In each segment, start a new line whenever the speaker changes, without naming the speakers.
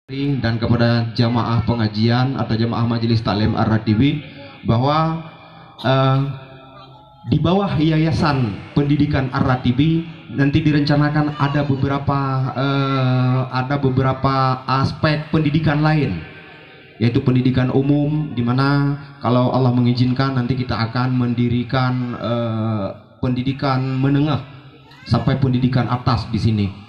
dan kepada jamaah pengajian atau jamaah majelis taklim Ar-Ratibi bahwa di bawah yayasan pendidikan Ar-Ratibi nanti direncanakan ada beberapa aspek pendidikan lain, yaitu pendidikan umum, di mana kalau Allah mengizinkan nanti kita akan mendirikan pendidikan menengah sampai pendidikan atas di sini.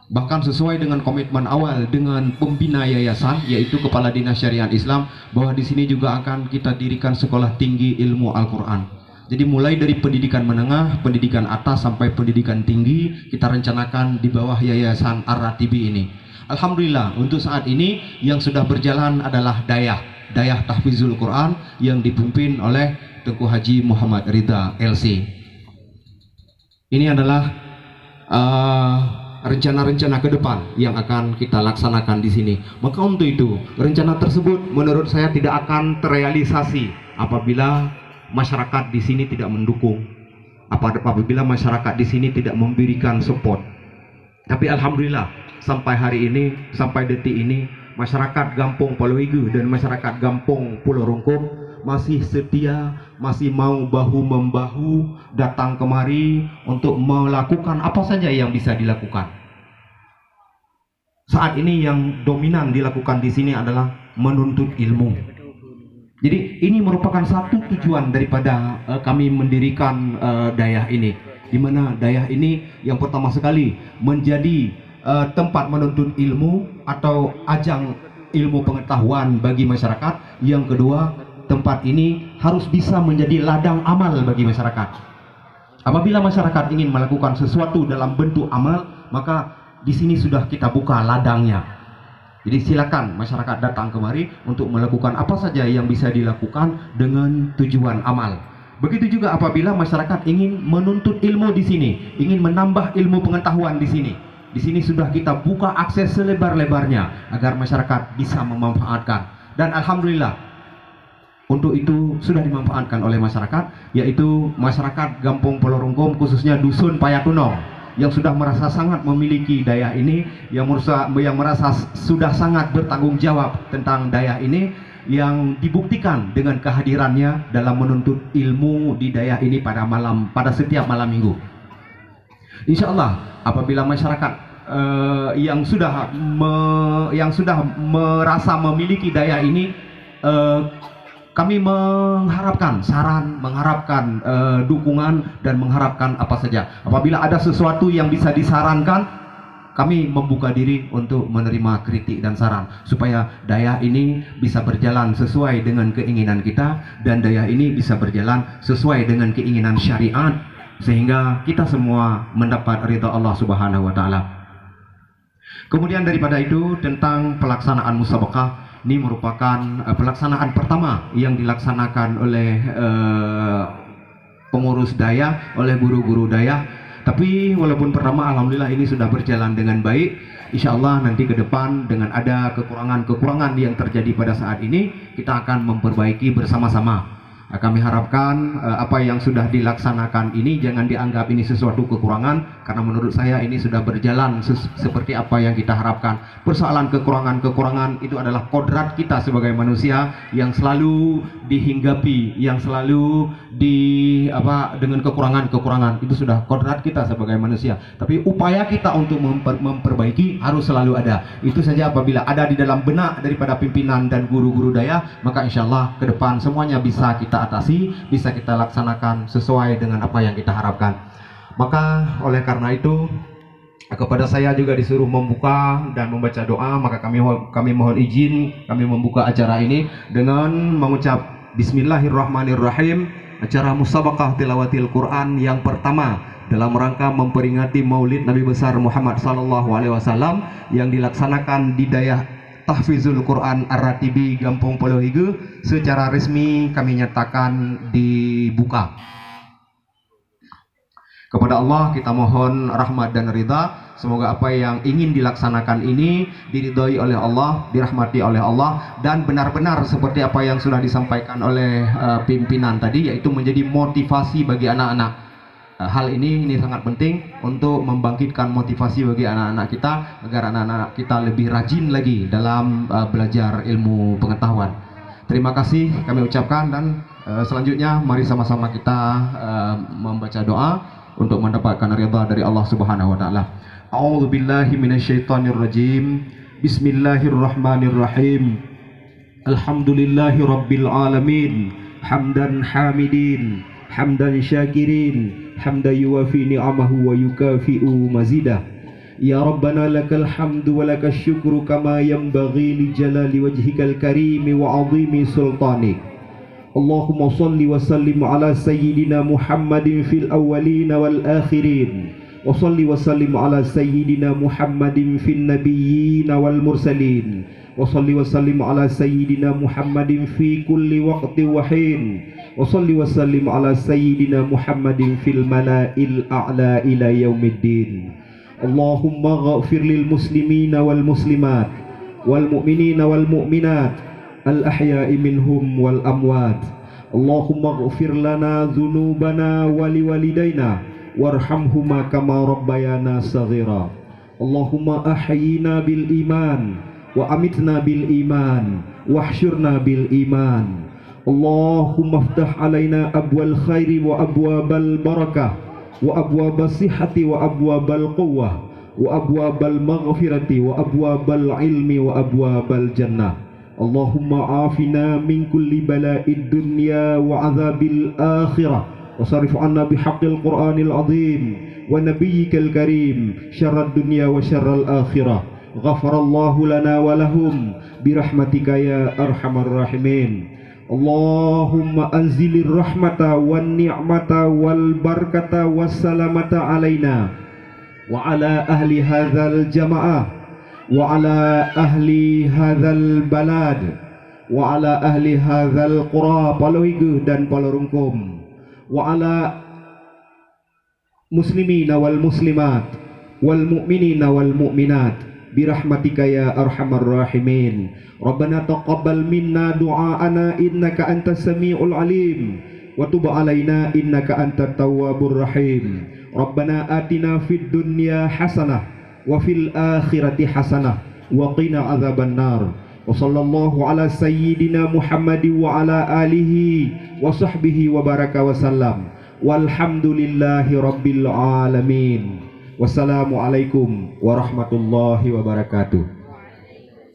Bahkan sesuai dengan komitmen awal dengan pembina yayasan, yaitu Kepala Dinas Syariat Islam, bahwa di sini juga akan kita dirikan sekolah tinggi ilmu Al-Quran. Jadi mulai dari pendidikan menengah, pendidikan atas sampai pendidikan tinggi kita rencanakan di bawah yayasan Ar-Ratibi ini. Alhamdulillah untuk saat ini yang sudah berjalan adalah Dayah Tahfizul Quran yang dipimpin oleh Tengku Haji Muhammad Ridha LC. Ini adalah rencana-rencana ke depan yang akan kita laksanakan di sini. Maka untuk itu, rencana tersebut menurut saya tidak akan terrealisasi apabila masyarakat di sini tidak mendukung, apabila masyarakat di sini tidak memberikan support. Tapi alhamdulillah sampai hari ini, sampai detik ini, masyarakat Gampong Palohigu dan masyarakat Gampong Pulau Rungkum masih setia, masih mau bahu-membahu datang kemari untuk melakukan apa saja yang bisa dilakukan. Saat ini yang dominan dilakukan di sini adalah menuntut ilmu. Jadi ini merupakan satu tujuan daripada kami mendirikan Dayah ini, di mana Dayah ini yang pertama sekali menjadi tempat menuntut ilmu atau ajang ilmu pengetahuan bagi masyarakat. Yang kedua, tempat ini harus bisa menjadi ladang amal bagi masyarakat. Apabila masyarakat ingin melakukan sesuatu dalam bentuk amal, maka di sini sudah kita buka ladangnya. Jadi silakan masyarakat datang kemari untuk melakukan apa saja yang bisa dilakukan dengan tujuan amal. Begitu juga apabila masyarakat ingin menuntut ilmu di sini, ingin menambah ilmu pengetahuan di sini. Di sini sudah kita buka akses selebar-lebarnya agar masyarakat bisa memanfaatkan. Dan alhamdulillah untuk itu sudah dimanfaatkan oleh masyarakat, yaitu masyarakat Gampong Pulau Rungkum, khususnya Dusun Payatunong, yang sudah merasa sangat memiliki Dayah ini, yang merasa sudah sangat bertanggung jawab tentang Dayah ini, yang dibuktikan dengan kehadirannya dalam menuntut ilmu di Dayah ini pada setiap malam minggu. Insya Allah apabila masyarakat yang sudah merasa memiliki Dayah ini, kami mengharapkan saran, mengharapkan dukungan, dan mengharapkan apa saja. Apabila ada sesuatu yang bisa disarankan, kami membuka diri untuk menerima kritik dan saran, supaya Dayah ini bisa berjalan sesuai dengan keinginan kita, dan Dayah ini bisa berjalan sesuai dengan keinginan syariat, sehingga kita semua mendapat ridha Allah Subhanahu wa Ta'ala. Kemudian daripada itu, tentang pelaksanaan musabaqah, ini merupakan pelaksanaan pertama yang dilaksanakan oleh pengurus Dayah, oleh guru-guru Dayah. Tapi walaupun pertama, alhamdulillah ini sudah berjalan dengan baik. Insya Allah nanti ke depan dengan ada kekurangan-kekurangan yang terjadi pada saat ini, kita akan memperbaiki bersama-sama. Kami harapkan apa yang sudah dilaksanakan ini jangan dianggap ini sesuatu kekurangan, karena menurut saya ini sudah berjalan seperti apa yang kita harapkan. Persoalan kekurangan-kekurangan itu adalah kodrat kita sebagai manusia yang selalu dihinggapi, yang selalu dengan kekurangan-kekurangan. Itu sudah kodrat kita sebagai manusia. Tapi upaya kita untuk memperbaiki harus selalu ada. Itu saja apabila ada di dalam benak daripada pimpinan dan guru-guru Dayah, maka insya Allah ke depan semuanya bisa kita atasi, bisa kita laksanakan sesuai dengan apa yang kita harapkan. Maka oleh karena itu, kepada saya juga disuruh membuka dan membaca doa, maka kami mohon izin, kami membuka acara ini dengan mengucap Bismillahirrahmanirrahim, acara musabaqah tilawatil Quran yang pertama dalam rangka memperingati Maulid Nabi besar Muhammad SAW yang dilaksanakan di Dayah Tahfizul Quran Ar-Ratibi Gampong Palohigu secara resmi kami nyatakan dibuka. Kepada Allah kita mohon rahmat dan ridha, semoga apa yang ingin dilaksanakan ini diridhoi oleh Allah, dirahmati oleh Allah, dan benar-benar seperti apa yang sudah disampaikan oleh pimpinan tadi, yaitu menjadi motivasi bagi anak-anak. hal ini sangat penting untuk membangkitkan motivasi bagi anak-anak kita agar anak-anak kita lebih rajin lagi dalam belajar ilmu pengetahuan. Terima kasih kami ucapkan, dan selanjutnya mari sama-sama kita membaca doa untuk mendapatkan ridha dari Allah Subhanahu wa taala. A'udzu billahi minasyaitonir rajim. Bismillahirrahmanirrahim. Alhamdulillahi rabbil alamin. Hamdan hamidin, hamdan syakirin, hamdan yuwafi ni'amahu wa yukafi'u mazidah. Ya Rabbana lakal hamdu wa lakal syukru kama yanbaghi li jalali wajhikal karimi wa azimi sultanik. Allahumma salli wa sallim ala sayyidina Muhammadin fil awwalin wal akhirin. Wa salli wa sallim ala sayyidina Muhammadin fil nabiyyin wal mursalin. Wa salli wa sallim ala sayyidina Muhammadin fi kulli waqtin wa hin. Wa salli wa sallim ala sayyidina Muhammadin fil mala'il a'la ila yaumiddin. Allahumma ghafir lil muslimina wal muslimat wal mu'minina wal mu'minat al ahya'i minhum wal amwat. Allahumma ghafir lana dhunubana wa liwalidayna warhamhuma kama rabbayana saghira. Allahumma ahyina bil iman wa amitna bil iman wahsyurna bil iman. Allahumma aftah alaina abwal khairi wa abwabal barakah wa abwabas sihhati wa abwabal quwwah wa abwabal maghfirati wa abwabal ilmi wa abwabal jannah. Allahumma afina min kulli bala'id dunya wa azabil akhirah. وصرف عنا بحق القرآن العظيم ونبيك الكريم شر الدنيا وشر الآخرة. غفر الله لنا ولهم برحمتك يا أرحم الراحمين. اللهم أنزل الرحمة والنعمة والبركة والسلامة علينا وعلى أهل هذا الجماعة وعلى أهل هذا البلد وعلى أهل هذا القرى Palohigo dan Palorungkum, wa ala muslimina wal muslimat wal mu'minina wal mu'minat birahmatika ya arhamar rahimin. Rabbana taqabbal minna du'aana innaka antas samiul alim wa tub alaina innaka antat tawwabur rahim. Rabbana atina fid dunya hasanah wa fil akhirati hasanah wa qina adzaban nar. Wa sallallahu ala sayyidina Muhammadin wa ala alihi wa sahbihi wa baraka wa sallam. Walhamdulillahi rabbil alamin. Wassalamualaikum warahmatullahi wabarakatuh.